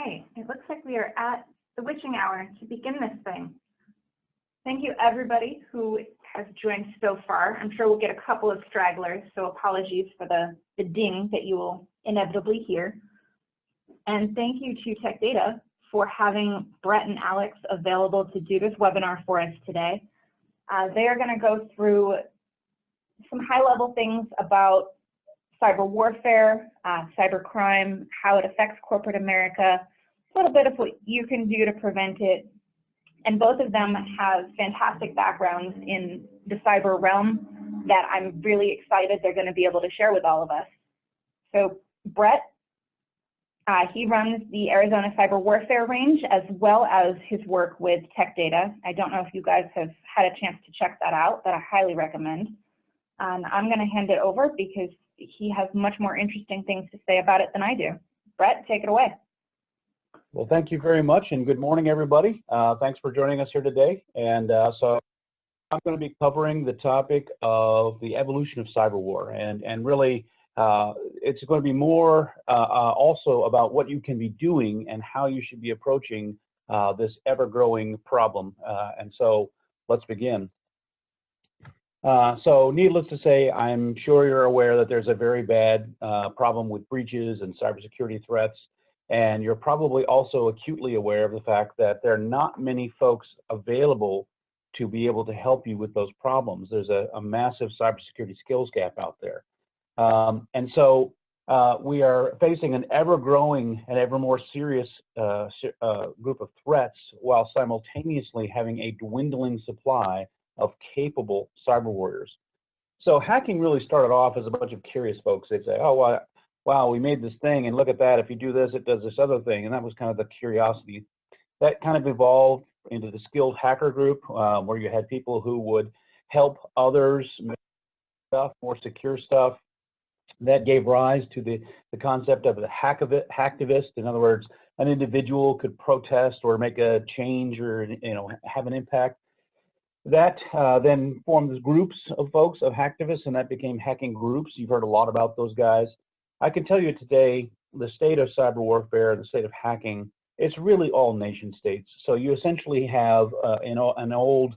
right, it looks like we are at the witching hour to begin this thing. Thank you everybody who has joined so far. I'm sure we'll get a couple of stragglers, so apologies for the ding that you will inevitably hear. And thank you to Tech Data for having Brett and Alex available to do this webinar for us today. They are going to go through some high-level things about cyber warfare, cybercrime, how it affects corporate America, a little bit of what you can do to prevent it. And both of them have fantastic backgrounds in the cyber realm that I'm really excited they're going to be able to share with all of us. So Brett, he runs the Arizona Cyber Warfare Range as well as his work with Tech Data. I don't know if you guys have had a chance to check that out, but I highly recommend. And I'm going to hand it over because he has much more interesting things to say about it than I do. Brett, take it away. Well, thank you very much, and good morning, everybody. Thanks for joining us here today. And so I'm going to be covering the topic of the evolution of cyber war, and really it's going to be more also about what you can be doing and how you should be approaching this ever-growing problem. And so let's begin. So needless to say, I'm sure you're aware that there's a very bad problem with breaches and cybersecurity threats. And you're probably also acutely aware of the fact that there are not many folks available to be able to help you with those problems. There's a massive cybersecurity skills gap out there. And so we are facing an ever-growing and ever more serious group of threats while simultaneously having a dwindling supply of capable cyber warriors. So hacking really started off as a bunch of curious folks. They'd say, oh, well, wow, we made this thing, and look at that. If you do this, it does this other thing. And that was kind of the curiosity. That kind of evolved into the skilled hacker group, where you had people who would help others make stuff, more secure stuff. That gave rise to the concept of the hacktivist. In other words, an individual could protest or make a change or have an impact. That then formed groups of folks, of hacktivists, and that became hacking groups. You've heard a lot about those guys. I can tell you today, the state of cyber warfare, the state of hacking, it's really all nation states. So you essentially have an old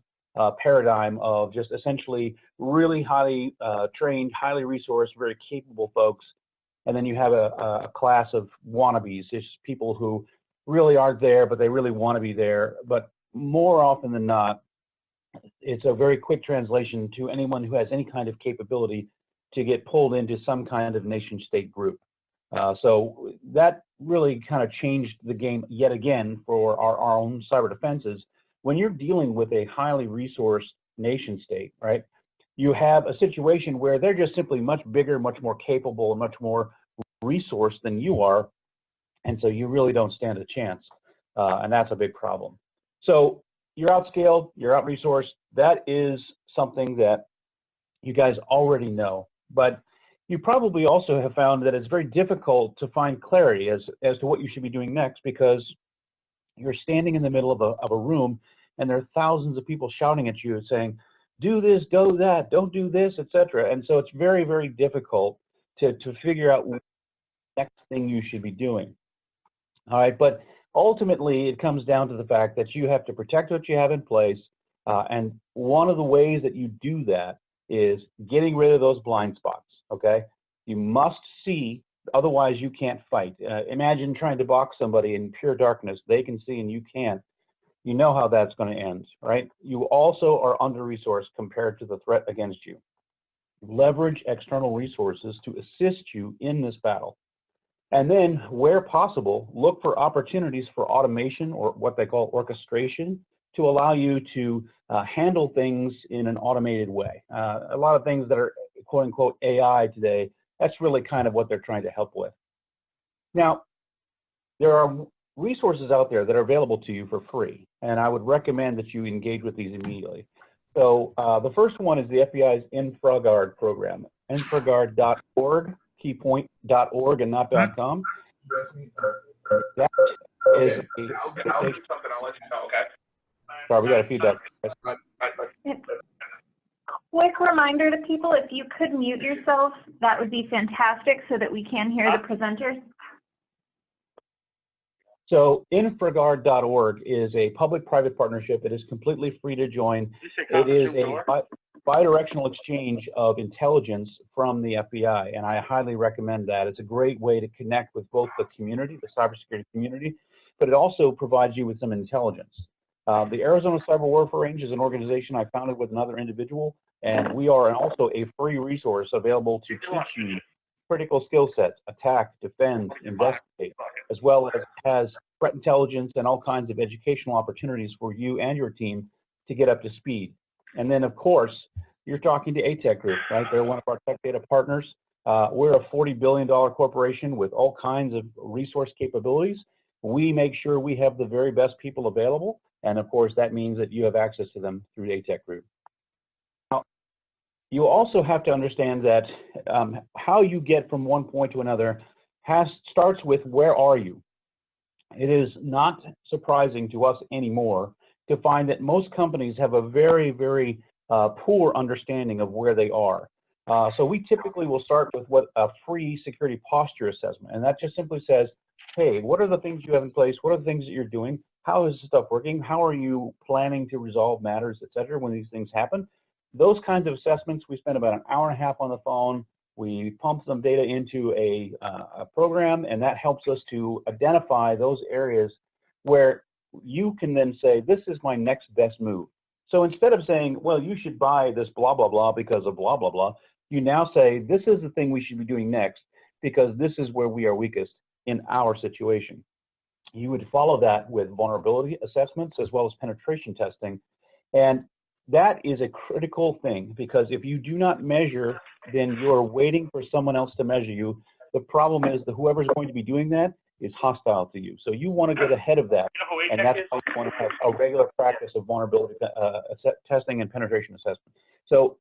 paradigm of just essentially really highly trained, highly resourced, very capable folks. And then you have a class of wannabes, just people who really aren't there, but they really want to be there. But more often than not, it's a very quick translation to anyone who has any kind of capability to get pulled into some kind of nation-state group. So that really kind of changed the game yet again for our own cyber defenses. When you're dealing with a highly resourced nation-state, right, you have a situation where they're just simply much bigger, much more capable, and much more resourced than you are, and so you really don't stand a chance, and that's a big problem. So you're outscaled, you're out-resourced. That is something that you guys already know. But you probably also have found that it's very difficult to find clarity as to what you should be doing next, because you're standing in the middle of a room and there are thousands of people shouting at you saying, do this, do that, don't do this, etc. And so it's very, very difficult to figure out what the next thing you should be doing. All right, but ultimately it comes down to the fact that you have to protect what you have in place. And one of the ways that you do that is getting rid of those blind spots, okay? You must see, otherwise you can't fight. Imagine trying to box somebody in pure darkness. They can see and you can't. You know how that's going to end, right? You also are under-resourced compared to the threat against you. Leverage external resources to assist you in this battle. And then, where possible, look for opportunities for automation, or what they call orchestration, to allow you to handle things in an automated way. A lot of things that are quote unquote AI today, that's really kind of what they're trying to help with. Now, there are resources out there that are available to you for free, and I would recommend that you engage with these immediately. So the first one is the FBI's InfraGard program, infraguard.org, keypoint.org and not .com. That is I'll do something, I'll let you know, okay? Sorry, we got a feedback. Quick reminder to people, if you could mute yourself, that would be fantastic so that we can hear the presenters. So infraguard.org is a public-private partnership. It is completely free to join. It is a bidirectional exchange of intelligence from the FBI, and I highly recommend that. It's a great way to connect with both the community, the cybersecurity community, but it also provides you with some intelligence. The Arizona Cyber Warfare Range is an organization I founded with another individual, and we are also a free resource available to teach you critical skill sets: attack, defend, investigate, as well as has threat intelligence and all kinds of educational opportunities for you and your team to get up to speed. And then, of course, you're talking to ATEC Group, right? They're one of our tech data partners. We're a $40 billion corporation with all kinds of resource capabilities. We make sure we have the very best people available, and of course, that means that you have access to them through ATEC Group. Now, you also have to understand that how you get from one point to another starts with where are you? It is not surprising to us anymore to find that most companies have a very, very poor understanding of where they are. So we typically will start with what a free security posture assessment, and that just simply says, hey, what are the things you have in place? What are the things that you're doing? How is this stuff working? How are you planning to resolve matters, et cetera, when these things happen? Those kinds of assessments, we spend about an hour and a half on the phone. We pump some data into a program, and that helps us to identify those areas where you can then say, this is my next best move. So instead of saying, well, you should buy this blah, blah, blah because of blah, blah, blah, you now say, this is the thing we should be doing next because this is where we are weakest in our situation. You would follow that with vulnerability assessments as well as penetration testing. And that is a critical thing because if you do not measure, then you're waiting for someone else to measure you. The problem is that whoever's going to be doing that is hostile to you. So you want to get ahead of that, and that's why you want to have a regular practice of vulnerability testing and penetration assessment. So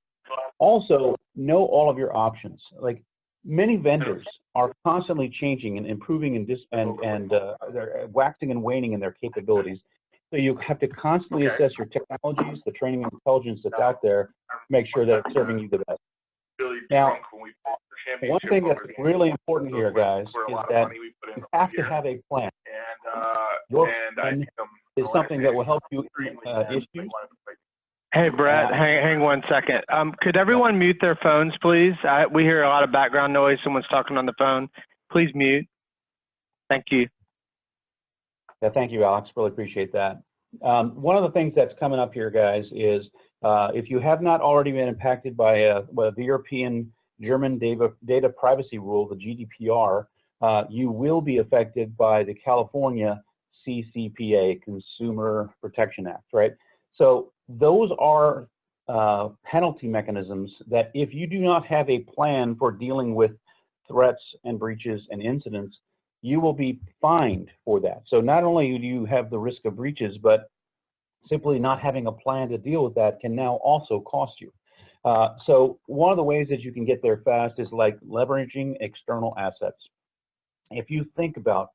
also know all of your options. Like many vendors are constantly changing and improving and they're waxing and waning in their capabilities. So you have to constantly assess your technologies, the training and intelligence that's out there, to make sure that it's serving you the best. Now, one thing that's really important here, guys, is that you have to have a plan. Your plan is something that will help you issues. Hey, Brett, hang 1 second. Could everyone mute their phones, please? We hear a lot of background noise. Someone's talking on the phone. Please mute. Thank you. Yeah, thank you, Alex. Really appreciate that. One of the things that's coming up here, guys, is if you have not already been impacted by the European German data privacy rule, the GDPR, you will be affected by the California CCPA, Consumer Protection Act, right? So those are penalty mechanisms that if you do not have a plan for dealing with threats and breaches and incidents, you will be fined for that. So not only do you have the risk of breaches, but simply not having a plan to deal with that can now also cost you. So one of the ways that you can get there fast is like leveraging external assets. If you think about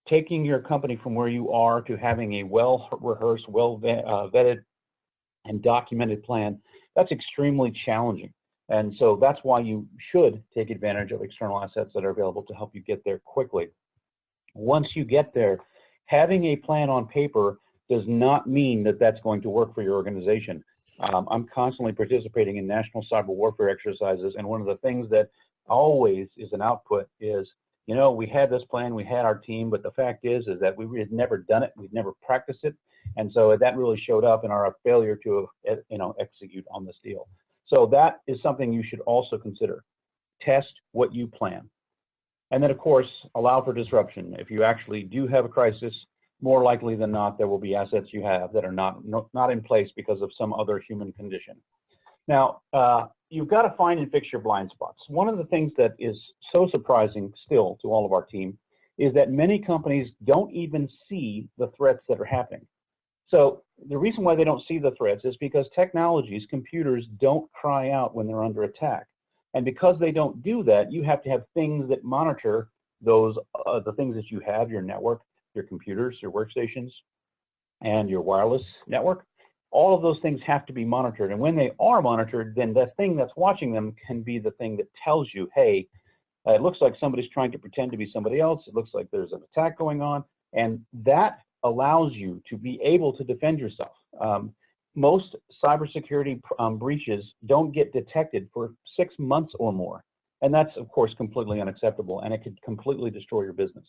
taking your company from where you are to having a well-rehearsed, well-vetted, and documented plan, that's extremely challenging. And so that's why you should take advantage of external assets that are available to help you get there quickly. Once you get there, having a plan on paper does not mean that that's going to work for your organization. I'm constantly participating in national cyber warfare exercises, and one of the things that always is an output is, you know, we had this plan, we had our team, but the fact is that we had never done it, we'd never practiced it, and so that really showed up in our failure to, execute on this deal. So that is something you should also consider. Test what you plan. And then, of course, allow for disruption. If you actually do have a crisis, more likely than not, there will be assets you have that are not in place because of some other human condition. Now, you've got to find and fix your blind spots. One of the things that is so surprising still to all of our team is that many companies don't even see the threats that are happening. So the reason why they don't see the threats is because technologies, computers, don't cry out when they're under attack. And because they don't do that, you have to have things that monitor those, the things that you have, your network, your computers, your workstations, and your wireless network. All of those things have to be monitored. And when they are monitored, then the thing that's watching them can be the thing that tells you, hey, it looks like somebody's trying to pretend to be somebody else. It looks like there's an attack going on. And that allows you to be able to defend yourself. Most cybersecurity breaches don't get detected for 6 months or more. And that's, of course, completely unacceptable, and it could completely destroy your business.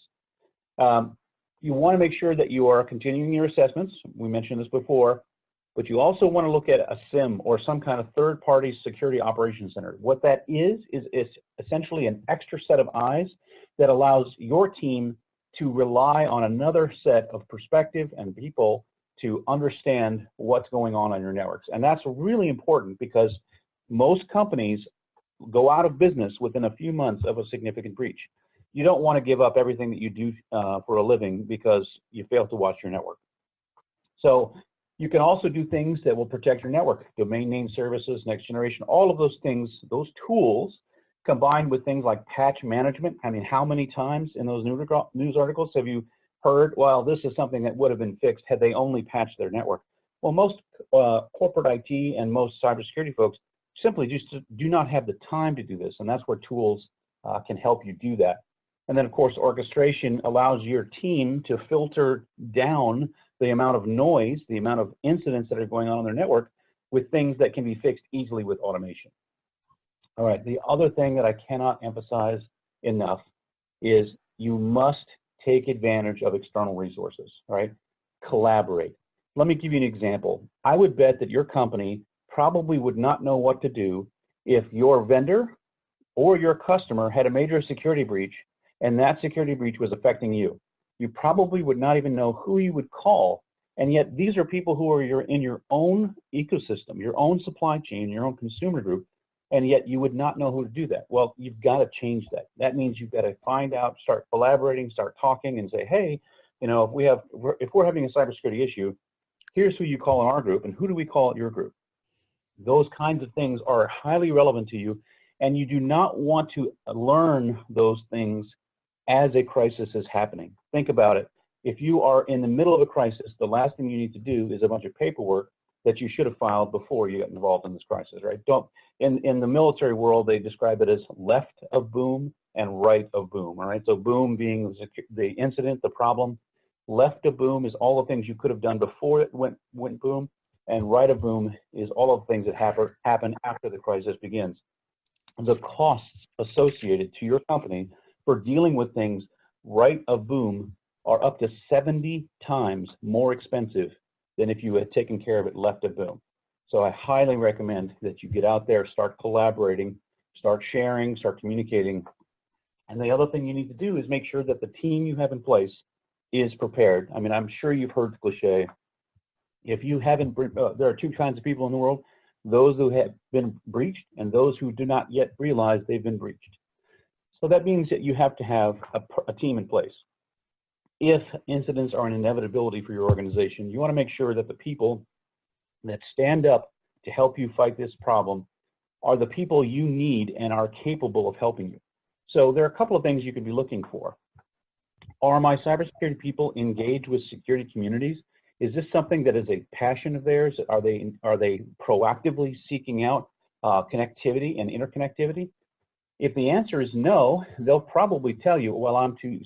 You want to make sure that you are continuing your assessments. We mentioned this before, but you also want to look at a SIM or some kind of third-party security operations center. What that is essentially an extra set of eyes that allows your team to rely on another set of perspective and people to understand what's going on your networks. And that's really important because most companies go out of business within a few months of a significant breach. You don't want to give up everything that you do for a living because you failed to watch your network. So you can also do things that will protect your network, domain name services, next generation, all of those things, those tools combined with things like patch management. I mean, how many times in those news articles have you heard, well, this is something that would have been fixed had they only patched their network? Well, most corporate IT and most cybersecurity folks simply just do not have the time to do this, and that's where tools can help you do that. And then, of course, orchestration allows your team to filter down the amount of noise, the amount of incidents that are going on their network with things that can be fixed easily with automation. All right, the other thing that I cannot emphasize enough is you must take advantage of external resources, right? Collaborate. Let me give you an example. I would bet that your company probably would not know what to do if your vendor or your customer had a major security breach and that security breach was affecting you. You probably would not even know who you would call. And yet these are people who are in your own ecosystem, your own supply chain, your own consumer group, and yet you would not know who to do that. Well, you've got to change that. That means you've got to find out, start collaborating, start talking, and say, hey, you know, if we're having a cybersecurity issue, here's who you call in our group, and who do we call at your group? Those kinds of things are highly relevant to you, and you do not want to learn those things as a crisis is happening. Think about it. If you are in the middle of a crisis, the last thing you need to do is a bunch of paperwork that you should have filed before you got involved in this crisis, right? In the military world, they describe it as left of boom and right of boom, all right? So boom being the incident, the problem. Left of boom is all the things you could have done before it went boom, and right of boom is all of the things that happen after the crisis begins. The costs associated to your company for dealing with things right of boom are up to 70 times more expensive than if you had taken care of it left of boom. So I highly recommend that you get out there, start collaborating, start sharing, start communicating. And the other thing you need to do is make sure that the team you have in place is prepared. I mean, I'm sure you've heard the cliche. If you haven't, there are two kinds of people in the world, those who have been breached and those who do not yet realize they've been breached. So that means that you have to have a team in place. If incidents are an inevitability for your organization, you want to make sure that the people that stand up to help you fight this problem are the people you need and are capable of helping you. So there are a couple of things you could be looking for. Are my cybersecurity people engaged with security communities? Is this something that is a passion of theirs? Are they proactively seeking out connectivity and interconnectivity? If the answer is no, they'll probably tell you, well,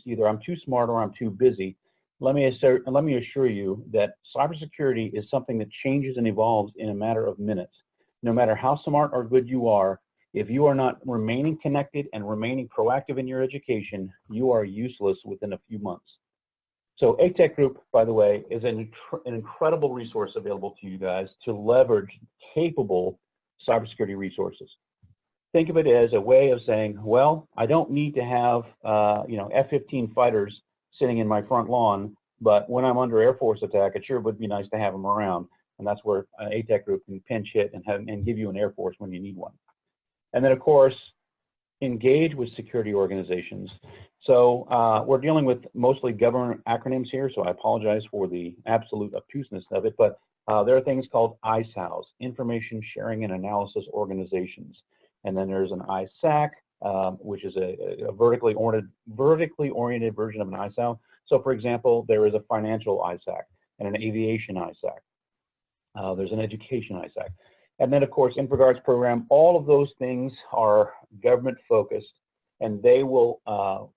either I'm too smart or I'm too busy. Let me assure you that cybersecurity is something that changes and evolves in a matter of minutes. No matter how smart or good you are, if you are not remaining connected and remaining proactive in your education, you are useless within a few months. So ATEC Group, by the way, is an incredible resource available to you guys to leverage capable cybersecurity resources. Think of it as a way of saying, well, I don't need to have F-15 fighters sitting in my front lawn, but when I'm under Air Force attack, it sure would be nice to have them around. And that's where ATEC Group can pinch hit and give you an Air Force when you need one. And then, of course, engage with security organizations. So we're dealing with mostly government acronyms here, so I apologize for the absolute obtuseness of it, but there are things called ISAOs, Information Sharing and Analysis Organizations. And then there's an ISAC, which is a vertically oriented version of an ISAO. So for example, there is a financial ISAC and an aviation ISAC. There's an education ISAC. And then of course, InfraGuard's program, all of those things are government focused. and they will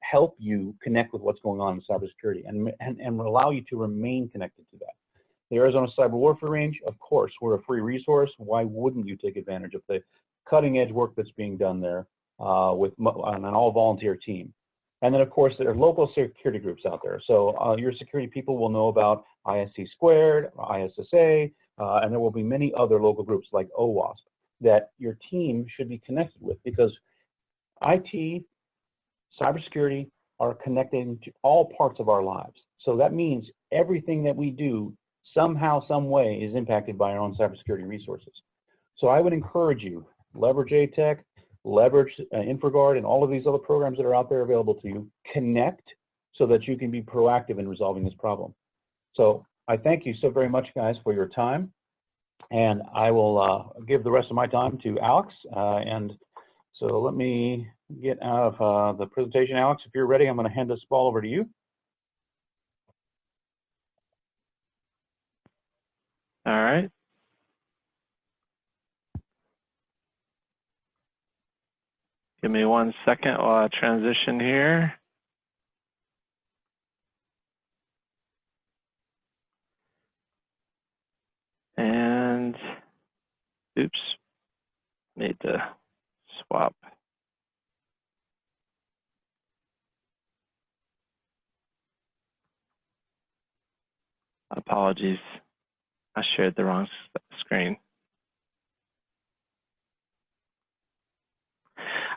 help you connect with what's going on in cybersecurity and allow you to remain connected to that. The Arizona Cyber Warfare Range, of course, we're a free resource. Why wouldn't you take advantage of the cutting edge work that's being done there on an all volunteer team? And then, of course, there are local security groups out there. So your security people will know about ISC Squared, ISSA, and there will be many other local groups like OWASP that your team should be connected with, because IT, cybersecurity are connecting to all parts of our lives. So that means everything that we do somehow, some way is impacted by our own cybersecurity resources. So I would encourage you, leverage ATEC, leverage InfraGuard and all of these other programs that are out there available to you. Connect so that you can be proactive in resolving this problem. So I thank you so very much, guys, for your time. And I will give the rest of my time to Alex. And so let me get out of the presentation. Alex, if you're ready, I'm going to hand this ball over to you. All right. Give me 1 second while I transition here. And, oops, need to swap. Apologies, I shared the wrong screen.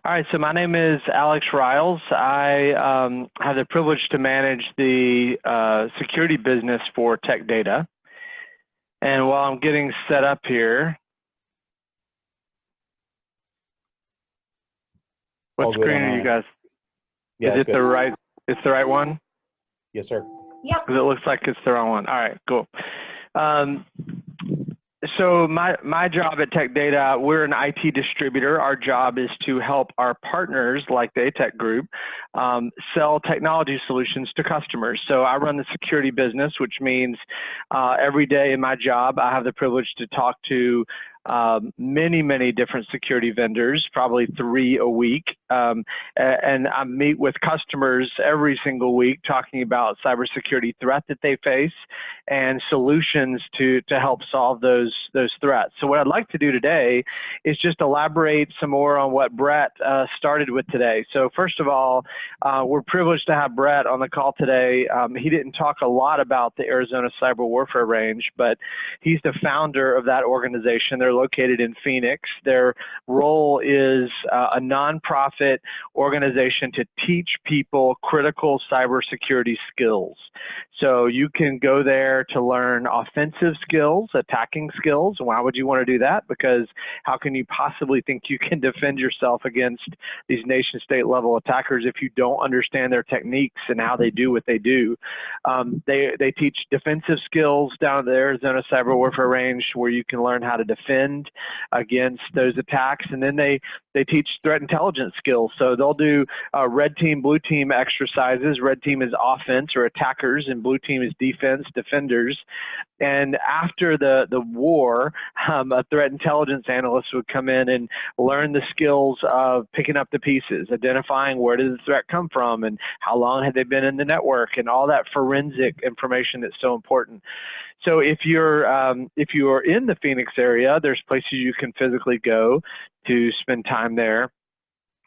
All right, so my name is Alex Ryals. I have the privilege to manage the security business for Tech Data. And while I'm getting set up here, what screen are you guys? Yeah, is it the right? It's the right one? Yes, sir. Yeah. Because it looks like it's the wrong one. All right, cool. So my job at Tech Data, we're an IT distributor. Our job is to help our partners, like the ATEC group, sell technology solutions to customers. So I run the security business, which means every day in my job, I have the privilege to talk to many different security vendors, probably 3 a week. And I meet with customers every single week talking about cybersecurity threat that they face and solutions to help solve those threats. So what I'd like to do today is just elaborate some more on what Brett started with today. So first of all, we're privileged to have Brett on the call today. He didn't talk a lot about the Arizona Cyber Warfare Range, but he's the founder of that organization. They're located in Phoenix. Their role is a nonprofit organization to teach people critical cybersecurity skills. So you can go there to learn offensive skills, attacking skills. Why would you want to do that? Because how can you possibly think you can defend yourself against these nation state level attackers if you don't understand their techniques and how they do what they do? They teach defensive skills down at the Arizona Cyber Warfare Range, where you can learn how to defend against those attacks. And then they teach threat intelligence skills. So they'll do red team, blue team exercises. Red team is offense or attackers, and blue team is defense, defenders. And after the war, a threat intelligence analyst would come in and learn the skills of picking up the pieces, identifying where did the threat come from and how long had they been in the network, and all that forensic information that's so important. So if you're in the Phoenix area, there's places you can physically go to spend time there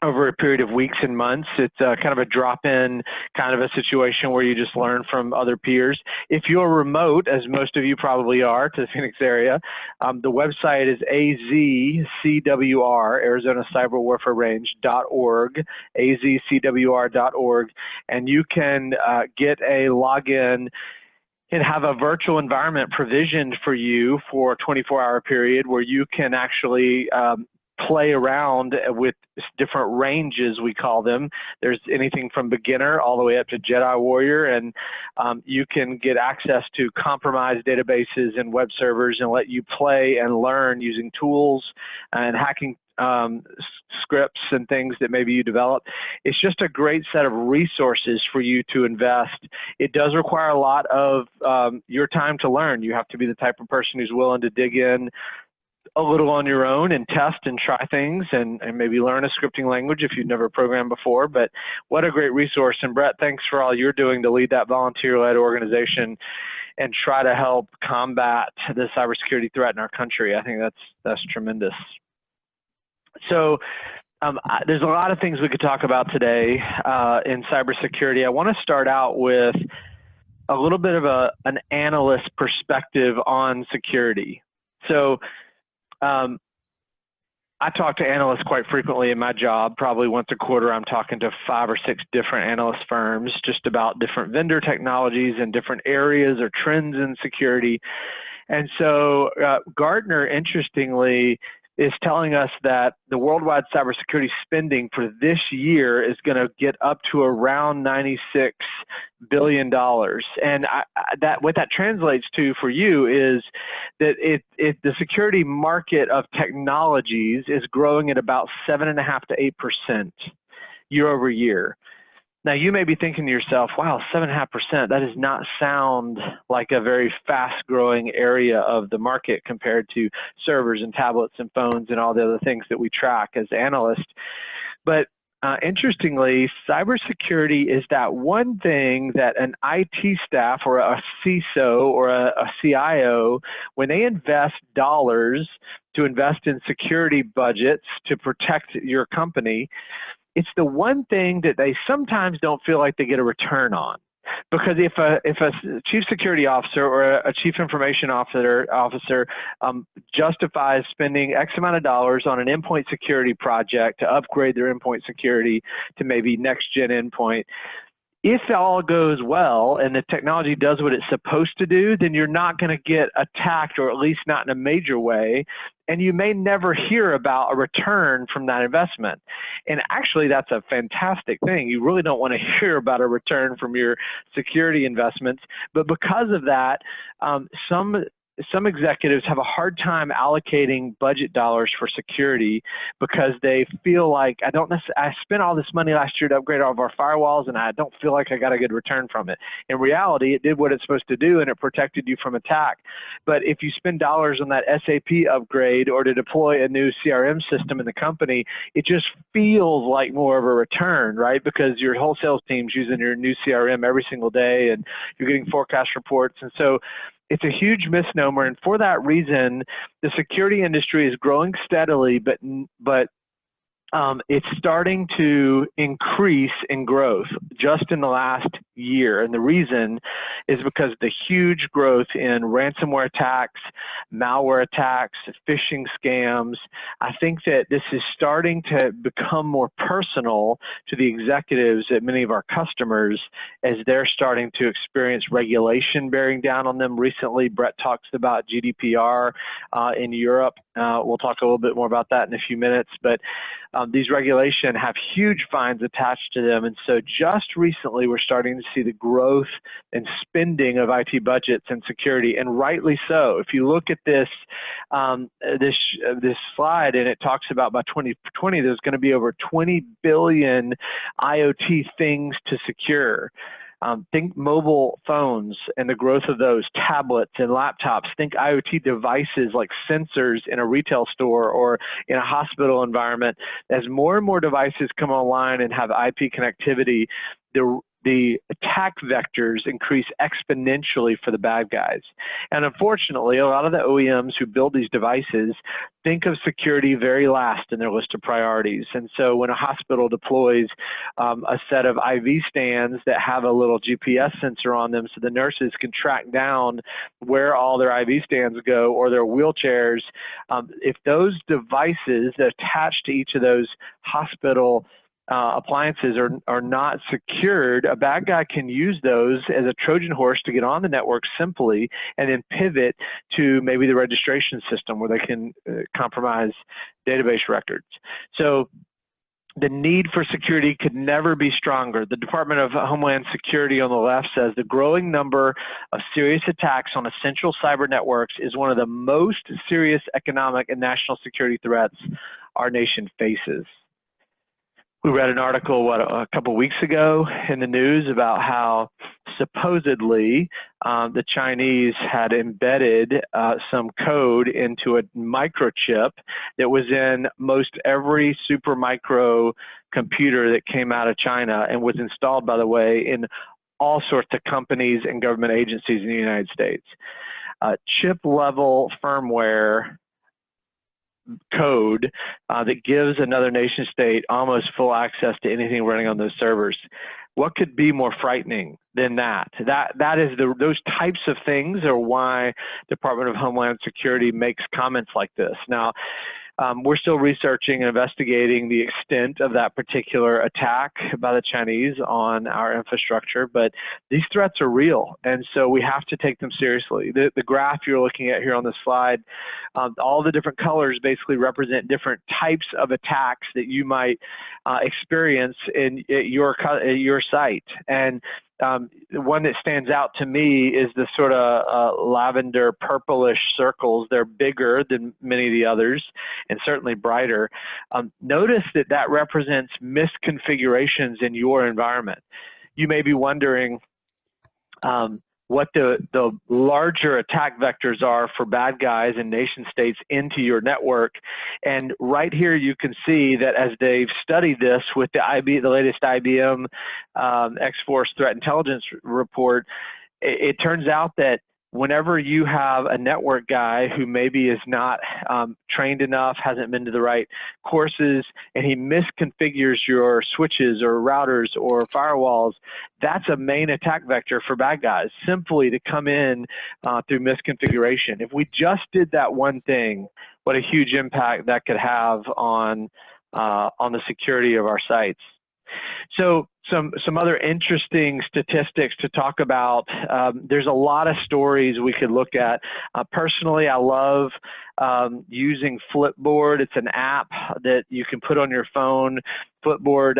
over a period of weeks and months. It's kind of a drop-in kind of a situation where you just learn from other peers. If you're remote, as most of you probably are, to the Phoenix area, the website is AZCWR, Arizona Cyber Warfare Range.org, AZCWR.org, and you can get a login and have a virtual environment provisioned for you for a 24-hour period where you can actually play around with different ranges, we call them. There's anything from beginner all the way up to Jedi Warrior, and you can get access to compromised databases and web servers and let you play and learn using tools and hacking scripts and things that maybe you develop. It's just a great set of resources for you to invest. It does require a lot of your time to learn. You have to be the type of person who's willing to dig in a little on your own and test and try things and maybe learn a scripting language if you've never programmed before. But what a great resource. And Brett, thanks for all you're doing to lead that volunteer-led organization and try to help combat the cybersecurity threat in our country. I think that's tremendous. So there's a lot of things we could talk about today in cybersecurity. I want to start out with a little bit of an analyst perspective on security. So I talk to analysts quite frequently in my job. Probably once a quarter, I'm talking to 5 or 6 different analyst firms just about different vendor technologies and different areas or trends in security. And so Gartner, interestingly, is telling us that the worldwide cybersecurity spending for this year is going to get up to around $96 billion. And what that translates to for you is that the security market of technologies is growing at about 7.5% to 8% year over year. Now, you may be thinking to yourself, wow, 7.5%, that does not sound like a very fast-growing area of the market compared to servers and tablets and phones and all the other things that we track as analysts. But interestingly, cybersecurity is that one thing that an IT staff or a CISO or a CIO, when they invest dollars to invest in security budgets to protect your company, it's the one thing that they sometimes don't feel like they get a return on. Because if a chief security officer or a chief information officer justifies spending X amount of dollars on an endpoint security project to upgrade their endpoint security to maybe next gen endpoint, if all goes well and the technology does what it's supposed to do, then you're not going to get attacked, or at least not in a major way, and you may never hear about a return from that investment. And actually, that's a fantastic thing. You really don't want to hear about a return from your security investments, but because of that, some executives have a hard time allocating budget dollars for security because they feel like I spent all this money last year to upgrade all of our firewalls and I don't feel like I got a good return from it. In reality, it did what it's supposed to do and it protected you from attack. But if you spend dollars on that SAP upgrade or to deploy a new CRM system in the company, it just feels like more of a return, right? Because your whole sales team's using your new CRM every single day and you're getting forecast reports. And so it's a huge misnomer, and for that reason, the security industry is growing steadily, but it's starting to increase in growth just in the last year. And the reason is because the huge growth in ransomware attacks, malware attacks, phishing scams. I think that this is starting to become more personal to the executives at many of our customers as they're starting to experience regulation bearing down on them. Recently, Brett talks about GDPR in Europe. We'll talk a little bit more about that in a few minutes, but these regulations have huge fines attached to them. And so just recently, we're starting to see the growth and spending of IT budgets and security, and rightly so. If you look at this slide, and it talks about by 2020, there's going to be over 20 billion IoT things to secure. Think mobile phones and the growth of those, tablets and laptops. Think IoT devices like sensors in a retail store or in a hospital environment. As more and more devices come online and have IP connectivity, the attack vectors increase exponentially for the bad guys. And unfortunately, a lot of the OEMs who build these devices think of security very last in their list of priorities. And so when a hospital deploys a set of IV stands that have a little GPS sensor on them so the nurses can track down where all their IV stands go or their wheelchairs, if those devices that attach to each of those hospital appliances are not secured, a bad guy can use those as a Trojan horse to get on the network simply and then pivot to maybe the registration system where they can compromise database records. So the need for security could never be stronger. The Department of Homeland Security on the left says the growing number of serious attacks on essential cyber networks is one of the most serious economic and national security threats our nation faces. We read an article, a couple weeks ago in the news about how supposedly the Chinese had embedded some code into a microchip that was in most every super micro computer that came out of China and was installed, by the way, in all sorts of companies and government agencies in the United States. Chip level firmware code that gives another nation state almost full access to anything running on those servers. What could be more frightening than that? Those types of things are why Department of Homeland Security makes comments like this. Now, we're still researching and investigating the extent of that particular attack by the Chinese on our infrastructure, but these threats are real, and so we have to take them seriously. The graph you're looking at here on the slide, all the different colors basically represent different types of attacks that you might experience in your site. And the one that stands out to me is the sort of lavender purplish circles. They're bigger than many of the others and certainly brighter. Notice that represents misconfigurations in your environment. You may be wondering what the larger attack vectors are for bad guys and nation states into your network. And right here you can see that as they've studied this with the latest IBM X-Force Threat Intelligence report, it turns out that whenever you have a network guy who maybe is not trained enough, hasn't been to the right courses, and he misconfigures your switches or routers or firewalls, that's a main attack vector for bad guys, simply to come in through misconfiguration. If we just did that one thing, what a huge impact that could have on the security of our sites. So some other interesting statistics to talk about. There's a lot of stories we could look at. Personally, I love using Flipboard. It's an app that you can put on your phone. Flipboard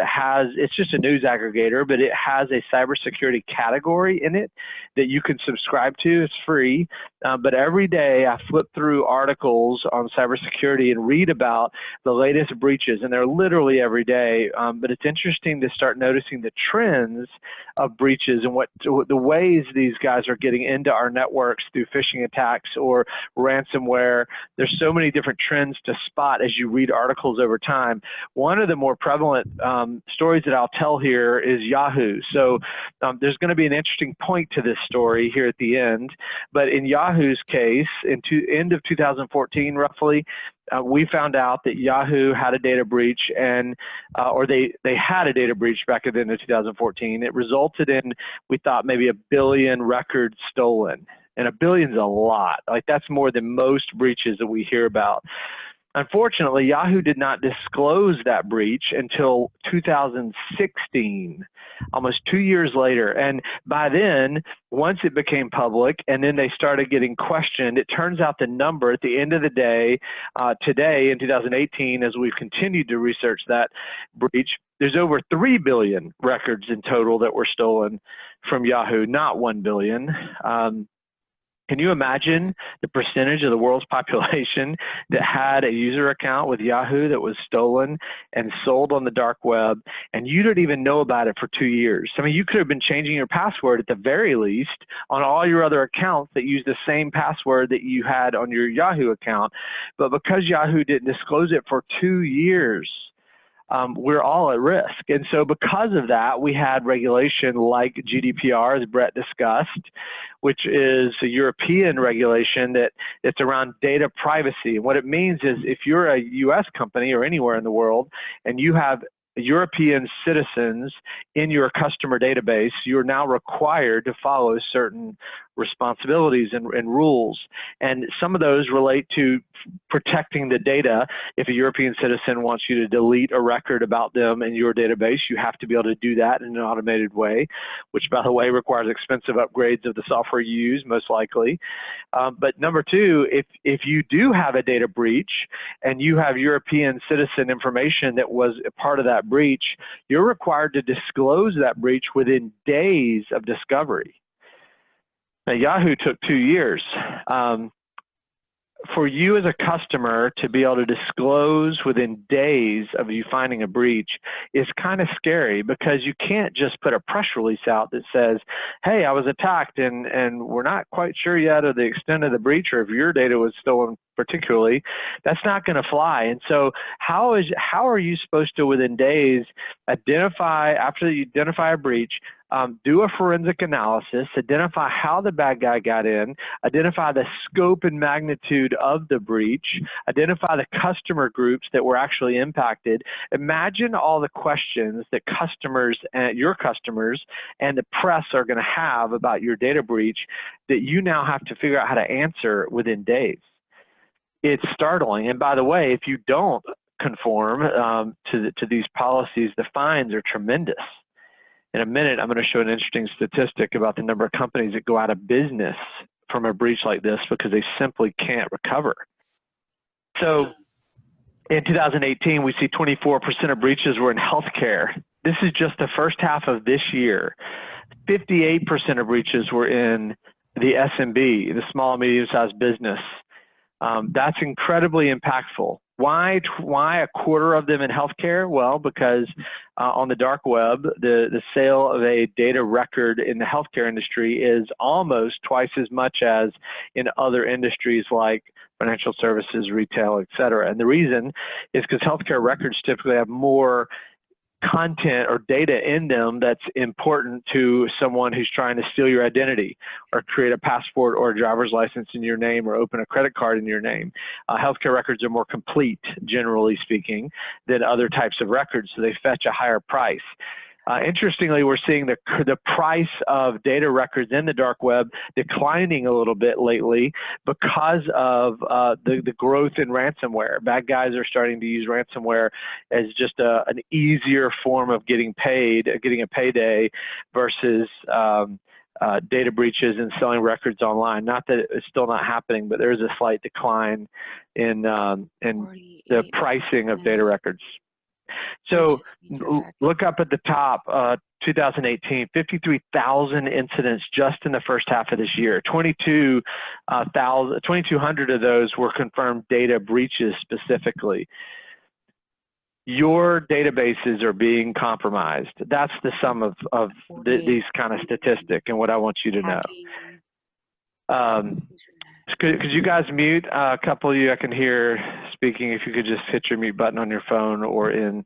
it's just a news aggregator, but it has a cybersecurity category in it that you can subscribe to. It's free. But every day I flip through articles on cybersecurity and read about the latest breaches, and they're literally every day. But it's interesting to start noticing the trends of breaches and the ways these guys are getting into our networks through phishing attacks or ransomware. There's so many different trends to spot as you read articles over time. One of the more prevalent stories that I'll tell here is Yahoo. So there's going to be an interesting point to this story here at the end. But in Yahoo's case, end of 2014 roughly, we found out that Yahoo had a data breach, or they had a data breach back at the end of 2014. It resulted in, we thought, maybe 1 billion records stolen. And 1 billion's a lot. Like, that's more than most breaches that we hear about. Unfortunately, Yahoo did not disclose that breach until 2016, almost 2 years later. And by then, once it became public and then they started getting questioned, it turns out the number at the end of the day, today in 2018, as we've continued to research that breach, there's over 3 billion records in total that were stolen from Yahoo, not 1 billion. Can you imagine the percentage of the world's population that had a user account with Yahoo that was stolen and sold on the dark web, and you didn't even know about it for 2 years? I mean, you could have been changing your password at the very least on all your other accounts that use the same password that you had on your Yahoo account. But because Yahoo didn't disclose it for 2 years, we're all at risk. And so because of that, we had regulation like GDPR, as Brett discussed, which is a European regulation that's around data privacy. And what it means is if you're a US company or anywhere in the world and you have European citizens in your customer database, you're now required to follow certain responsibilities and rules. And some of those relate to protecting the data. If a European citizen wants you to delete a record about them in your database, you have to be able to do that in an automated way, which, by the way, requires expensive upgrades of the software you use, most likely. But number two, if you do have a data breach and you have European citizen information that was a part of that breach, you're required to disclose that breach within days of discovery. Now, Yahoo took 2 years. for you as a customer to be able to disclose within days of you finding a breach is kind of scary, because you can't just put a press release out that says, hey, I was attacked, and we're not quite sure yet of the extent of the breach, or if your data was stolen particularly. That's not going to fly. And so how are you supposed to, within days, identify, after you identify a breach, do a forensic analysis, identify how the bad guy got in, identify the scope and magnitude of the breach, identify the customer groups that were actually impacted. Imagine all the questions that customers and your customers and the press are going to have about your data breach that you now have to figure out how to answer within days. It's startling. And by the way, if you don't conform to these policies, the fines are tremendous. In a minute, I'm going to show an interesting statistic about the number of companies that go out of business from a breach like this because they simply can't recover. So in 2018, we see 24% of breaches were in healthcare. This is just the first half of this year. 58% of breaches were in the SMB, the small and medium-sized business. That's incredibly impactful. Why a quarter of them in healthcare? Well, because on the dark web, the sale of a data record in the healthcare industry is almost twice as much as in other industries like financial services, retail, et cetera. And the reason is because healthcare records typically have more content or data in them that's important to someone who's trying to steal your identity or create a passport or a driver's license in your name or open a credit card in your name. Healthcare records are more complete, generally speaking, than other types of records, so they fetch a higher price. Interestingly, we're seeing the price of data records in the dark web declining a little bit lately because of the growth in ransomware. Bad guys are starting to use ransomware as just an easier form of getting paid, getting a payday, versus data breaches and selling records online. Not that it's still not happening, but there is a slight decline in the pricing of data records. So look up at the top, 2018, 53,000 incidents just in the first half of this year. 2,200 of those were confirmed data breaches specifically. Your databases are being compromised. That's the sum of these kind of statistic and what I want you to know. Could you guys mute? A couple of you I can hear speaking. If you could just hit your mute button on your phone or in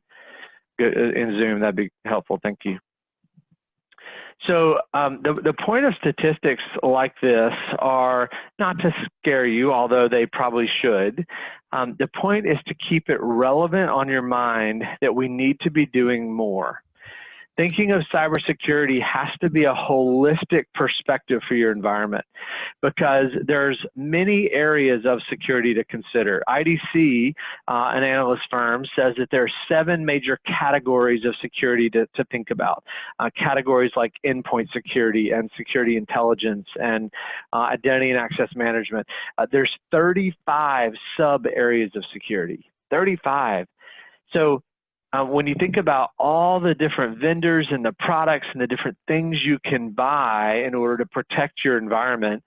Zoom, that'd be helpful. Thank you. So the point of statistics like this are not to scare you, although they probably should. The point is to keep it relevant on your mind that we need to be doing more. Thinking of cybersecurity has to be a holistic perspective for your environment, because there's many areas of security to consider. IDC, an analyst firm, says that there are 7 major categories of security to think about. Categories like endpoint security and security intelligence and identity and access management. There's 35 sub areas of security, 35. So when you think about all the different vendors and the products and the different things you can buy in order to protect your environment,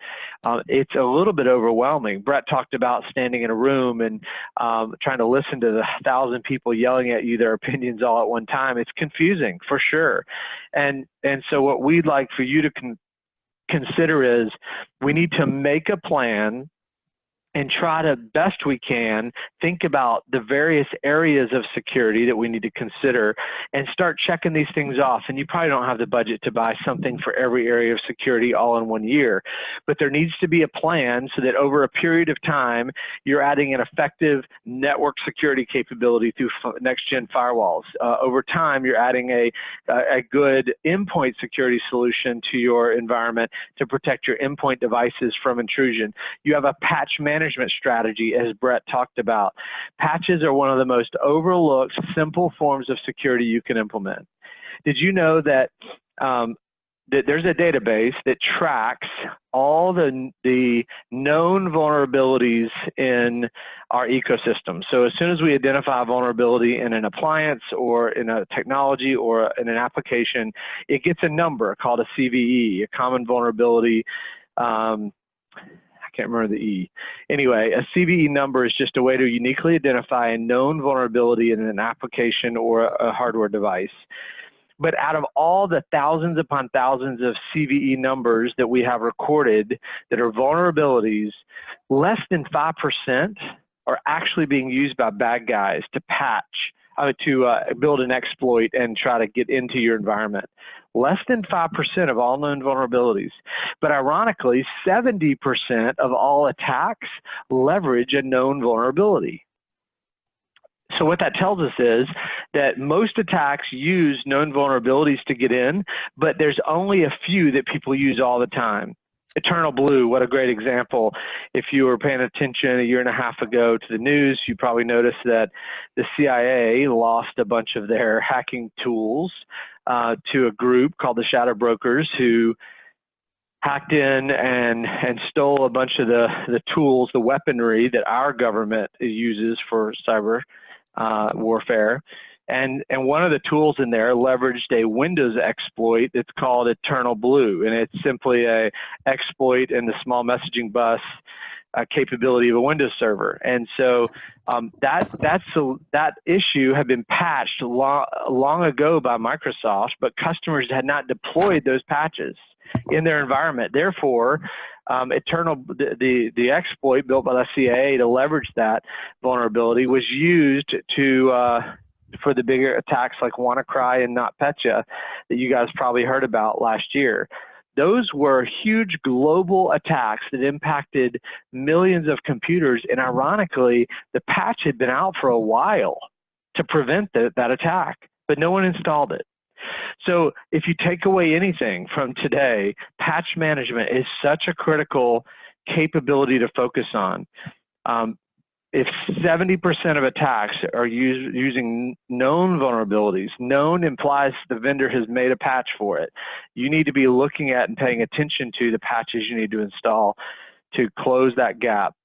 it's a little bit overwhelming. Brett talked about standing in a room and trying to listen to the 1,000 people yelling at you their opinions all at one time. It's confusing for sure. And so what we'd like for you to consider is we need to make a plan and try to, best we can, think about the various areas of security that we need to consider and start checking these things off. And you probably don't have the budget to buy something for every area of security all in one year, but there needs to be a plan so that over a period of time, you're adding an effective network security capability through next-gen firewalls. Over time, you're adding a good endpoint security solution to your environment to protect your endpoint devices from intrusion. You have a patch management strategy, as Brett talked about. Patches are one of the most overlooked, simple forms of security you can implement. Did you know that there's a database that tracks all the known vulnerabilities in our ecosystem? So as soon as we identify a vulnerability in an appliance or in a technology or in an application, it gets a number called a CVE, a common vulnerability. I can't remember the E. Anyway, a CVE number is just a way to uniquely identify a known vulnerability in an application or a hardware device. But out of all the thousands upon thousands of CVE numbers that we have recorded that are vulnerabilities, less than 5% are actually being used by bad guys to patch, to build an exploit and try to get into your environment. Less than 5% of all known vulnerabilities. But ironically, 70% of all attacks leverage a known vulnerability. So what that tells us is that most attacks use known vulnerabilities to get in, but there's only a few that people use all the time. Eternal Blue, what a great example. If you were paying attention a year and a half ago to the news, you probably noticed that the CIA lost a bunch of their hacking tools to a group called the Shadow Brokers, who hacked in and stole a bunch of the tools, the weaponry that our government uses for cyber warfare. And one of the tools in there leveraged a Windows exploit that's called Eternal Blue, and it's simply a exploit in the small messaging bus capability of a Windows server. And so that issue had been patched long ago by Microsoft, but customers had not deployed those patches in their environment. Therefore, the exploit built by the CIA to leverage that vulnerability was used for the bigger attacks like WannaCry and NotPetya that you guys probably heard about last year. Those were huge global attacks that impacted millions of computers, and ironically, the patch had been out for a while to prevent that attack, but no one installed it. So if you take away anything from today, patch management is such a critical capability to focus on. If 70% of attacks are using known vulnerabilities, known implies the vendor has made a patch for it. You need to be looking at and paying attention to the patches you need to install to close that gap.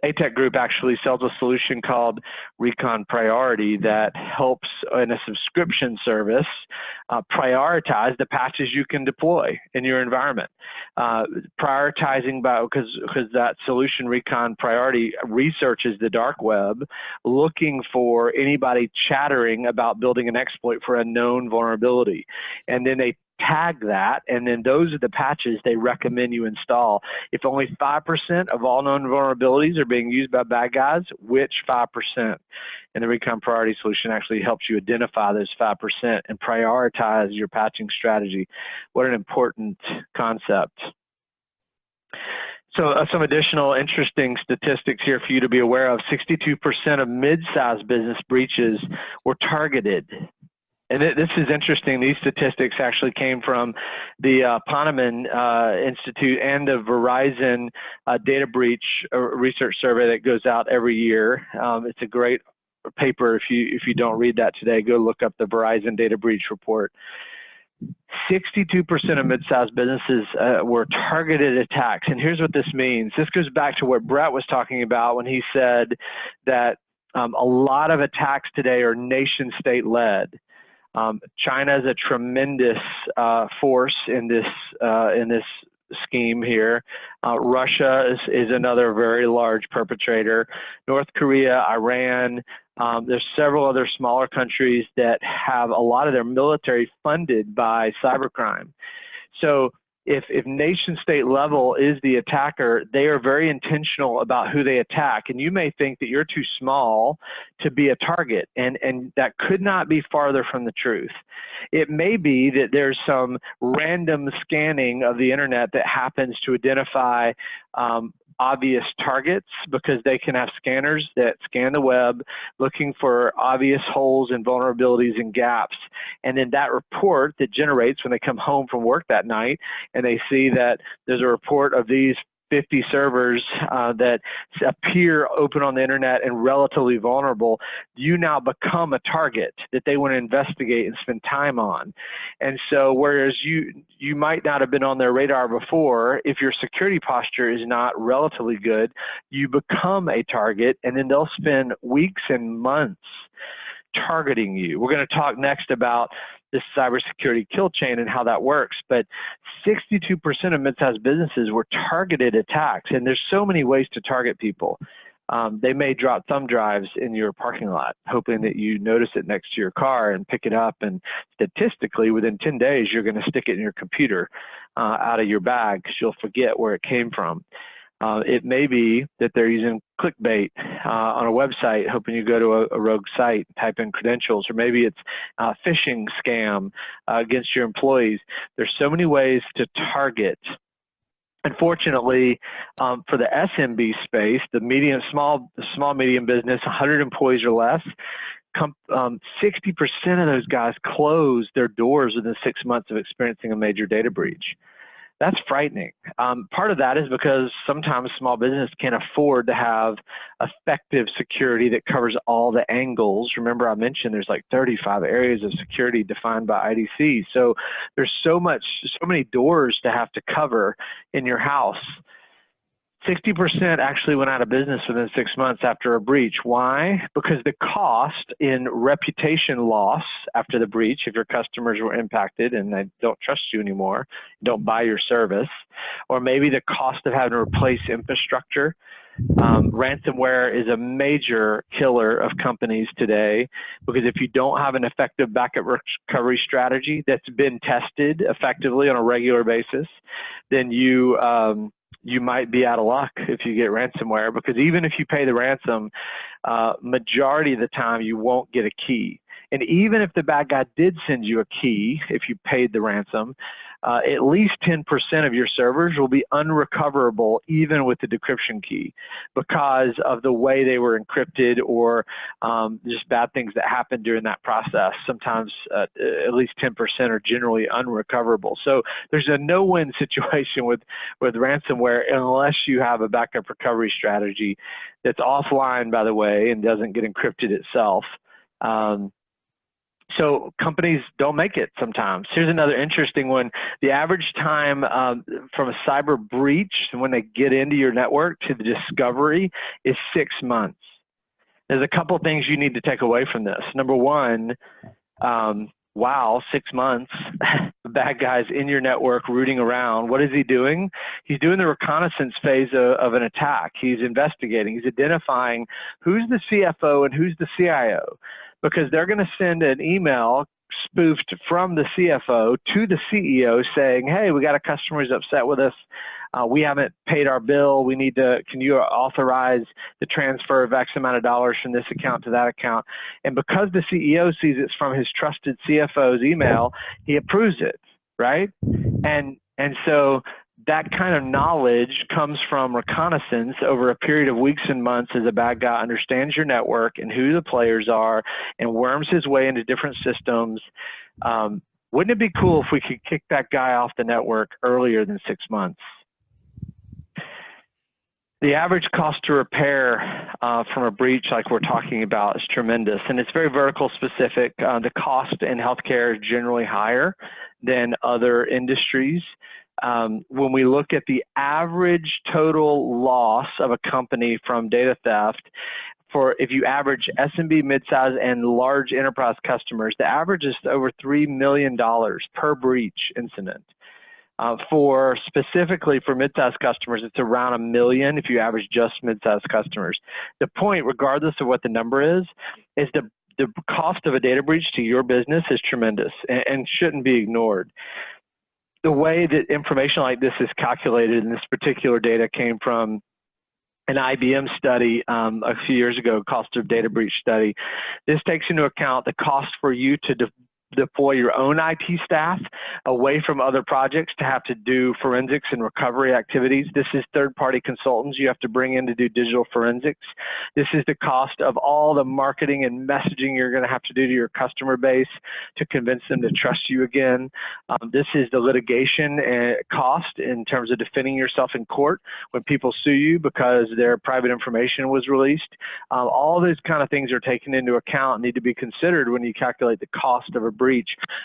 ATEC Group actually sells a solution called Recon Priority that helps in a subscription service prioritize the patches you can deploy in your environment. Prioritizing because that solution, Recon Priority, researches the dark web looking for anybody chattering about building an exploit for a known vulnerability. And then they tag that, and then those are the patches they recommend you install. If only 5% of all known vulnerabilities are being used by bad guys, which 5%? And the Recon Priority solution actually helps you identify those 5% and prioritize your patching strategy. What an important concept. So some additional interesting statistics here for you to be aware of. 62% of mid-sized business breaches were targeted. And this is interesting. These statistics actually came from the Ponemon Institute and the Verizon data breach research survey that goes out every year. It's a great paper. If you don't read that today, go look up the Verizon data breach report. 62% of mid-sized businesses were targeted attacks. And here's what this means. This goes back to what Brett was talking about when he said that a lot of attacks today are nation-state led. China is a tremendous force in this scheme here. Russia is another very large perpetrator. North Korea, Iran. There's several other smaller countries that have a lot of their military funded by cybercrime. So if nation state level is the attacker, they are very intentional about who they attack. And you may think that you're too small to be a target, and that could not be farther from the truth. It may be that there's some random scanning of the internet that happens to identify obvious targets, because they can have scanners that scan the web looking for obvious holes and vulnerabilities and gaps. And then that report that generates when they come home from work that night and they see that there's a report of these 50 servers that appear open on the internet and relatively vulnerable, you now become a target that they want to investigate and spend time on. And so whereas you might not have been on their radar before, if your security posture is not relatively good, you become a target, and then they'll spend weeks and months targeting you. We're going to talk next about this cybersecurity kill chain and how that works. But 62% of mid-sized businesses were targeted attacks, and there's so many ways to target people. They may drop thumb drives in your parking lot, hoping that you notice it next to your car and pick it up. And statistically, within 10 days, you're going to stick it in your computer out of your bag because you'll forget where it came from. It may be that they're using clickbait on a website, hoping you go to a rogue site, type in credentials, or maybe it's a phishing scam against your employees. There's so many ways to target. Unfortunately, for the SMB space, the small medium business, 100 employees or less, 60% of those guys close their doors within 6 months of experiencing a major data breach. That's frightening. Part of that is because sometimes small business can't afford to have effective security that covers all the angles. Remember, I mentioned there's like 35 areas of security defined by IDC. So there's so many doors to have to cover in your house. 60% actually went out of business within 6 months after a breach. Why? Because the cost in reputation loss after the breach, if your customers were impacted and they don't trust you anymore, don't buy your service, or maybe the cost of having to replace infrastructure. Ransomware is a major killer of companies today, because if you don't have an effective backup recovery strategy that's been tested effectively on a regular basis, then you might be out of luck if you get ransomware, because even if you pay the ransom, majority of the time you won't get a key. And even if the bad guy did send you a key, if you paid the ransom, at least 10% of your servers will be unrecoverable even with the decryption key, because of the way they were encrypted, or just bad things that happened during that process. Sometimes at least 10% are generally unrecoverable. So there's a no-win situation with ransomware unless you have a backup recovery strategy that's offline, by the way, and doesn't get encrypted itself. So companies don't make it sometimes. Here's another interesting one. The average time from a cyber breach, when they get into your network, to the discovery is 6 months. There's a couple things you need to take away from this. Number one, wow, 6 months, the bad guy's in your network rooting around. What is he doing? He's doing the reconnaissance phase of an attack. He's investigating. He's identifying who's the CFO and who's the CIO, because they're going to send an email spoofed from the CFO to the CEO saying, hey, we got a customer who's upset with us. We haven't paid our bill. We need to, can you authorize the transfer of X amount of dollars from this account to that account? And because the CEO sees it's from his trusted CFO's email, he approves it, right? And so that kind of knowledge comes from reconnaissance over a period of weeks and months, as a bad guy understands your network and who the players are and worms his way into different systems. Wouldn't it be cool if we could kick that guy off the network earlier than 6 months? The average cost to repair from a breach like we're talking about is tremendous, and it's very vertical specific. The cost in healthcare is generally higher than other industries. When we look at the average total loss of a company from data theft, if you average SMB, midsize, and large enterprise customers, the average is over $3 million per breach incident. Specifically for mid-sized customers, it's around $1 million if you average just mid-sized customers. The point, regardless of what the number is the cost of a data breach to your business is tremendous and shouldn't be ignored. The way that information like this is calculated, and this particular data came from an IBM study a few years ago, cost of data breach study. This takes into account the cost for you to deploy your own IT staff away from other projects to have to do forensics and recovery activities. This is third-party consultants you have to bring in to do digital forensics. This is the cost of all the marketing and messaging you're going to have to do to your customer base to convince them to trust you again. This is the litigation cost in terms of defending yourself in court when people sue you because their private information was released. All those kind of things are taken into account and need to be considered when you calculate the cost of a breach.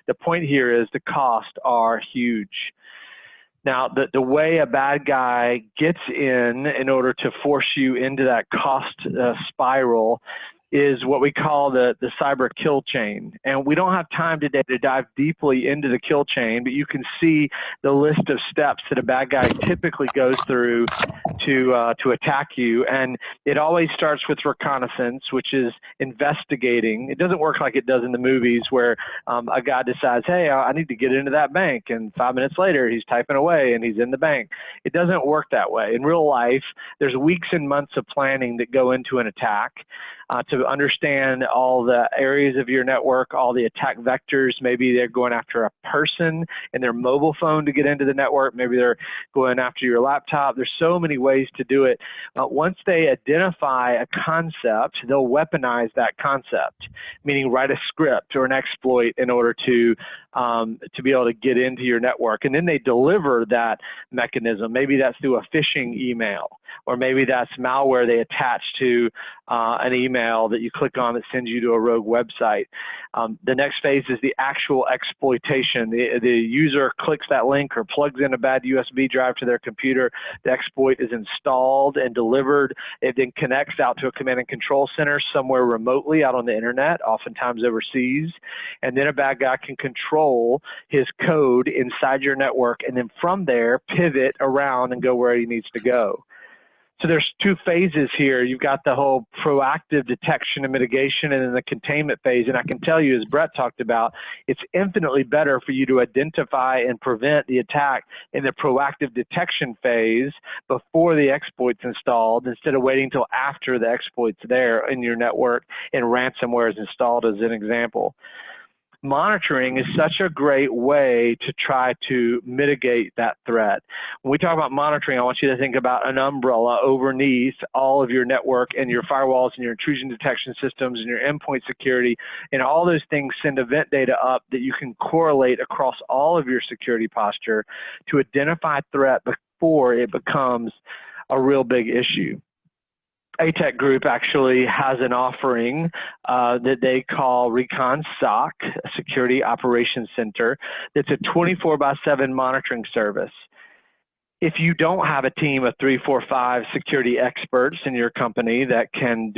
The point here is the costs are huge. Now, the way a bad guy gets in order to force you into that cost spiral is what we call the cyber kill chain. And we don't have time today to dive deeply into the kill chain, but you can see the list of steps that a bad guy typically goes through to attack you. And it always starts with reconnaissance, which is investigating. It doesn't work like it does in the movies where a guy decides, hey, I need to get into that bank. And 5 minutes later, he's typing away and he's in the bank. It doesn't work that way. In real life, there's weeks and months of planning that go into an attack. To understand all the areas of your network, all the attack vectors. Maybe they're going after a person and their mobile phone to get into the network. Maybe they're going after your laptop. There's so many ways to do it. Once they identify a concept, they'll weaponize that concept, meaning write a script or an exploit in order to be able to get into your network. And then they deliver that mechanism. Maybe that's through a phishing email, or maybe that's malware they attach to an email that you click on that sends you to a rogue website. The next phase is the actual exploitation. The user clicks that link or plugs in a bad USB drive to their computer. The exploit is installed and delivered. It then connects out to a command and control center somewhere remotely out on the internet, oftentimes overseas. And then a bad guy can control his code inside your network, and then from there pivot around and go where he needs to go. So there's two phases here. You've got the whole proactive detection and mitigation, and then the containment phase. And I can tell you, as Brett talked about, it's infinitely better for you to identify and prevent the attack in the proactive detection phase before the exploit's installed, instead of waiting until after the exploit's there in your network and ransomware is installed, as an example. Monitoring is such a great way to try to mitigate that threat. When we talk about monitoring, I want you to think about an umbrella underneath all of your network and your firewalls and your intrusion detection systems and your endpoint security, and all those things send event data up that you can correlate across all of your security posture to identify threat before it becomes a real big issue. ATEC Group actually has an offering that they call Recon SOC, Security Operations Center, that's a 24/7 monitoring service. If you don't have a team of 3, 4, 5 security experts in your company that can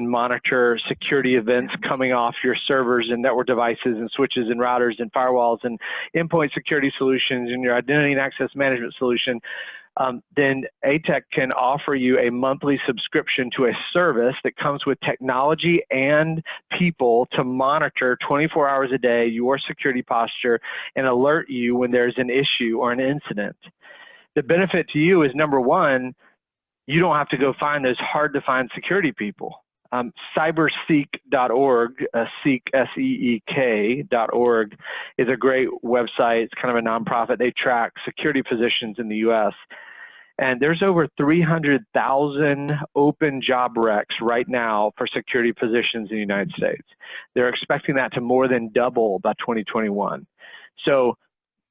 monitor security events coming off your servers and network devices and switches and routers and firewalls and endpoint security solutions and your identity and access management solution, then ATEC can offer you a monthly subscription to a service that comes with technology and people to monitor 24 hours a day your security posture and alert you when there's an issue or an incident. The benefit to you is, number one, you don't have to go find those hard-to-find security people. Cyberseek.org, Seek, S-E-E-K.org, is a great website. It's kind of a nonprofit. They track security positions in the U.S. And there's over 300,000 open job recs right now for security positions in the United States. They're expecting that to more than double by 2021. So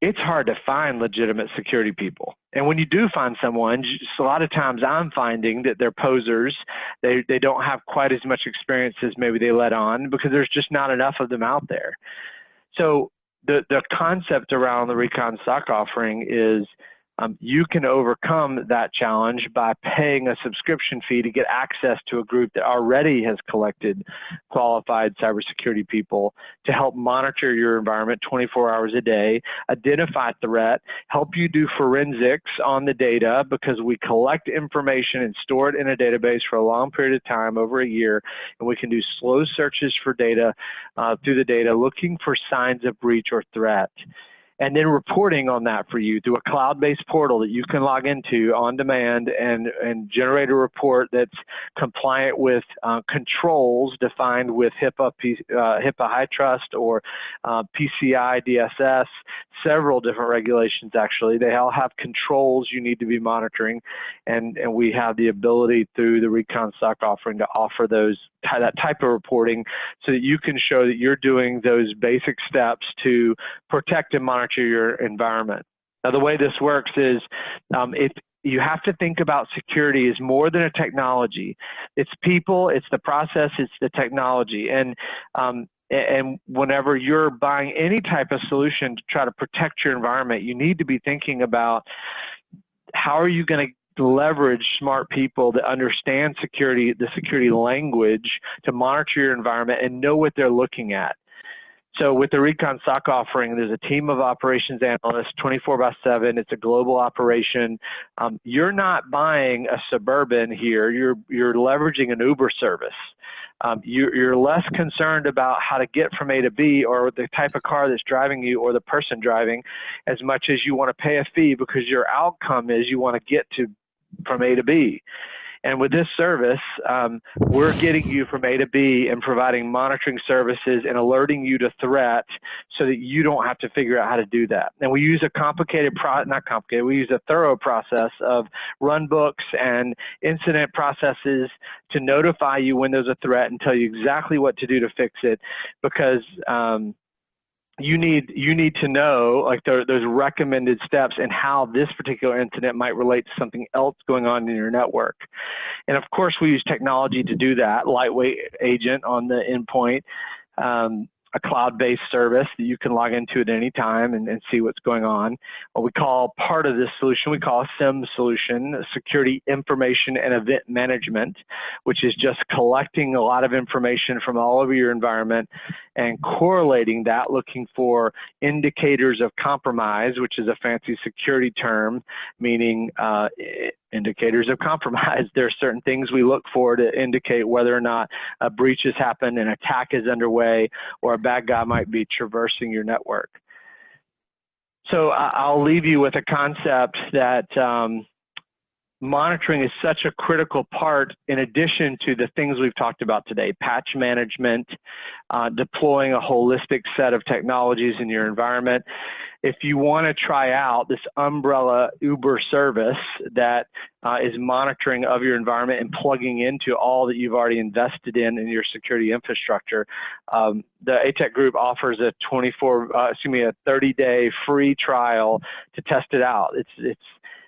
it's hard to find legitimate security people. And when you do find someone, a lot of times I'm finding that they're posers. They don't have quite as much experience as maybe they let on, because there's just not enough of them out there. So the concept around the Recon SOC offering is you can overcome that challenge by paying a subscription fee to get access to a group that already has collected qualified cybersecurity people to help monitor your environment 24 hours a day, identify threat, help you do forensics on the data, because we collect information and store it in a database for a long period of time, over a year, and we can do slow searches for data through the data, looking for signs of breach or threat. And then reporting on that for you through a cloud-based portal that you can log into on demand and generate a report that's compliant with controls defined with HIPAA High Trust or PCI DSS, several different regulations actually. They all have controls you need to be monitoring, and we have the ability through the Recon SOC offering to offer that type of reporting so that you can show that you're doing those basic steps to protect and monitor your environment. Now, the way this works is you have to think about security as more than a technology. It's people, it's the process, it's the technology. And whenever you're buying any type of solution to try to protect your environment, you need to be thinking about how are you going to leverage smart people that understand security, the security language, to monitor your environment and know what they're looking at. So with the Recon SOC offering, there's a team of operations analysts 24/7. It's a global operation. You're not buying a Suburban here. You're leveraging an Uber service. You're less concerned about how to get from A to B or the type of car that's driving you or the person driving as much as you want to pay a fee because your outcome is you want to get from A to B. And with this service, we're getting you from A to B and providing monitoring services and alerting you to threats so that you don't have to figure out how to do that. And we use a we use a thorough process of run books and incident processes to notify you when there's a threat and tell you exactly what to do to fix it, because you need to know, like, those recommended steps and how this particular incident might relate to something else going on in your network. And of course, we use technology to do that. Lightweight agent on the endpoint, a cloud-based service that you can log into at any time and see what's going on. What we call part of this solution, we call a SIM solution, Security Information and Event Management, which is just collecting a lot of information from all over your environment and correlating that, looking for indicators of compromise, which is a fancy security term, meaning indicators of compromise. There are certain things we look for to indicate whether or not a breach has happened, an attack is underway, or a bad guy might be traversing your network. So I'll leave you with a concept that monitoring is such a critical part, in addition to the things we've talked about today: patch management, deploying a holistic set of technologies in your environment. If you want to try out this umbrella Uber service that is monitoring of your environment and plugging into all that you've already invested in your security infrastructure, the ATEC group offers a 30-day free trial to test it out. It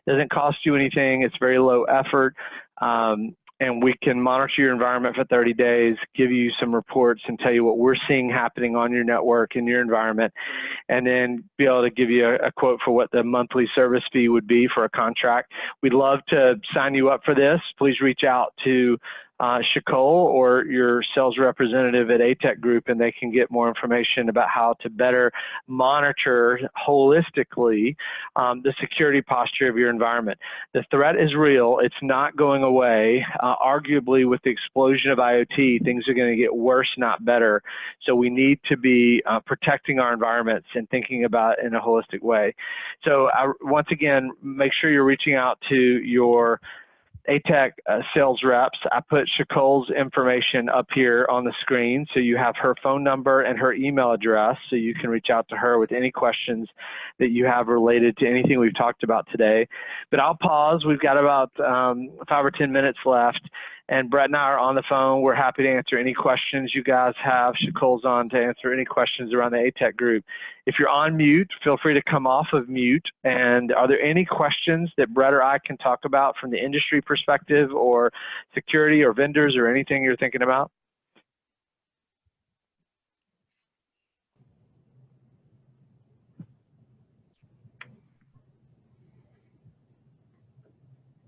doesn't cost you anything. It's very low effort. And we can monitor your environment for 30 days, give you some reports and tell you what we're seeing happening on your network in your environment, and then be able to give you a quote for what the monthly service fee would be for a contract. We'd love to sign you up for this. Please reach out to Shakol or your sales representative at ATEC Group, and they can get more information about how to better monitor holistically the security posture of your environment. The threat is real. It's not going away. Arguably, with the explosion of IoT, things are going to get worse, not better. So we need to be protecting our environments and thinking about it in a holistic way. So once again, make sure you're reaching out to your ATEC sales reps. I put Shakol's information up here on the screen, so you have her phone number and her email address, so you can reach out to her with any questions that you have related to anything we've talked about today. But I'll pause. We've got about 5 or 10 minutes left, and Brett and I are on the phone. We're happy to answer any questions you guys have. Shakol's on to answer any questions around the ATEC group. If you're on mute, feel free to come off of mute. And are there any questions that Brett or I can talk about from the industry perspective, or security, or vendors, or anything you're thinking about?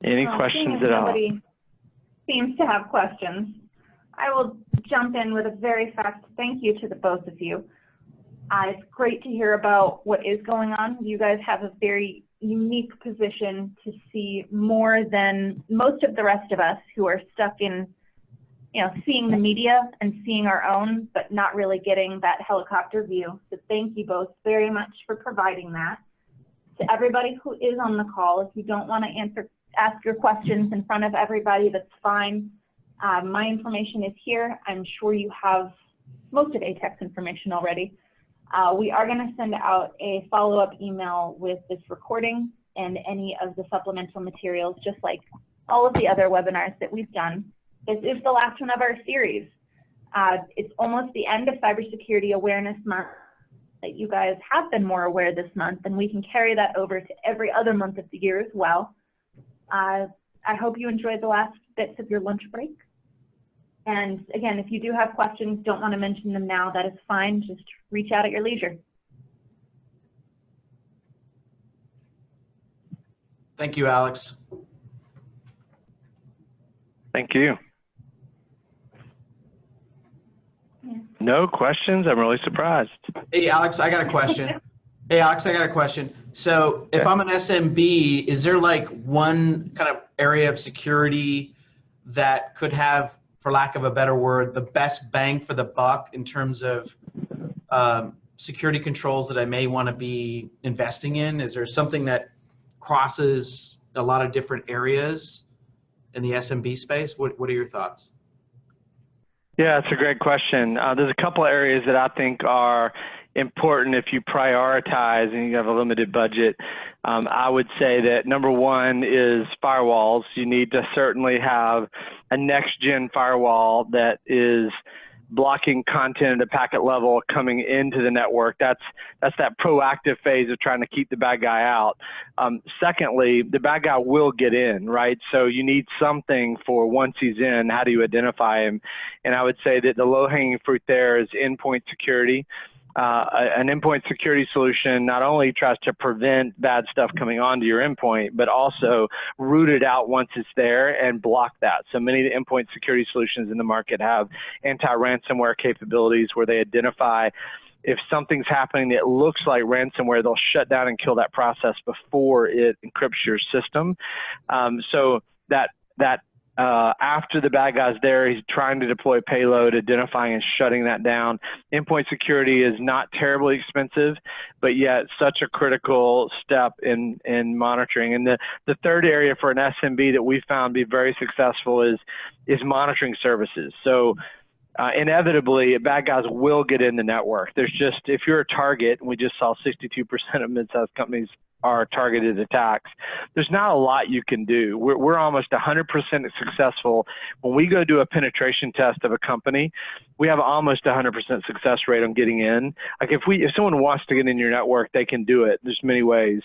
Any questions at all? Nobody seems to have questions. I will jump in with a very fast thank you to the both of you. It's great to hear about what is going on. You guys have a very unique position to see more than most of the rest of us who are stuck in, seeing the media and seeing our own, but not really getting that helicopter view. So thank you both very much for providing that. To everybody who is on the call, if you don't want to ask your questions in front of everybody, that's fine. My information is here. I'm sure you have most of ATEC's information already. We are going to send out a follow-up email with this recording and any of the supplemental materials, just like all of the other webinars that we've done. This is the last one of our series. It's almost the end of Cybersecurity Awareness Month. That you guys have been more aware this month, and we can carry that over to every other month of the year as well. I hope you enjoyed the last bits of your lunch break. And again, if you do have questions, don't want to mention them now, that is fine. Just reach out at your leisure. Thank you, Alex. Thank you. Yeah. No questions? I'm really surprised. Hey, Alex, I got a question. Hey, Alex, I got a question. So if Okay. I'm an SMB, is there like one kind of area of security that could have, for lack of a better word, the best bang for the buck in terms of security controls that I may want to be investing in? Is there something that crosses a lot of different areas in the SMB space? What are your thoughts? Yeah, it's a great question. There's a couple areas that I think are important if you prioritize and you have a limited budget. I would say that number one is firewalls. You need to certainly have a next-gen firewall that is blocking content at a packet level coming into the network. That's that proactive phase of trying to keep the bad guy out. Secondly, the bad guy will get in, right? So you need something for once he's in, how do you identify him? And I would say that the low-hanging fruit there is endpoint security. An endpoint security solution not only tries to prevent bad stuff coming onto your endpoint, but also root it out once it's there and block that. So many of the endpoint security solutions in the market have anti-ransomware capabilities where they identify if something's happening that looks like ransomware, they'll shut down and kill that process before it encrypts your system. So that after the bad guy's there, he's trying to deploy payload, identifying and shutting that down. Endpoint security is not terribly expensive, but yet such a critical step in monitoring. And the third area for an SMB that we found be very successful is monitoring services. So inevitably, bad guys will get in the network. There's just, if you're a target, and we just saw 62% of mid-sized companies are targeted attacks, there's not a lot you can do. We're almost 100% successful. When we go do a penetration test of a company, we have almost 100% success rate on getting in. Like if someone wants to get in your network, they can do it. There's many ways.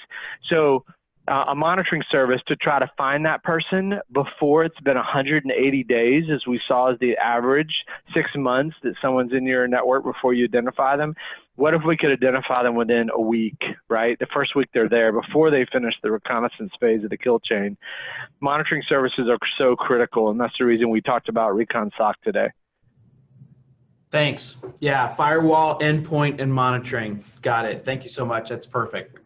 So a monitoring service to try to find that person before it's been 180 days, as we saw as the average 6 months that someone's in your network before you identify them. What if we could identify them within a week, right? The first week they're there, before they finish the reconnaissance phase of the kill chain. Monitoring services are so critical, and that's the reason we talked about Recon SOC today. Thanks. Yeah, firewall, endpoint, and monitoring. Got it. Thank you so much. That's perfect.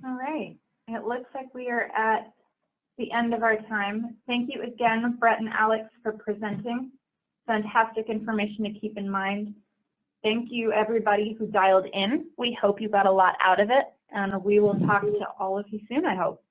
All right. It looks like we are at the end of our time. Thank you again, Brett and Alex, for presenting. Fantastic information to keep in mind. Thank you, everybody who dialed in. We hope you got a lot out of it, and we will talk to all of you soon, I hope.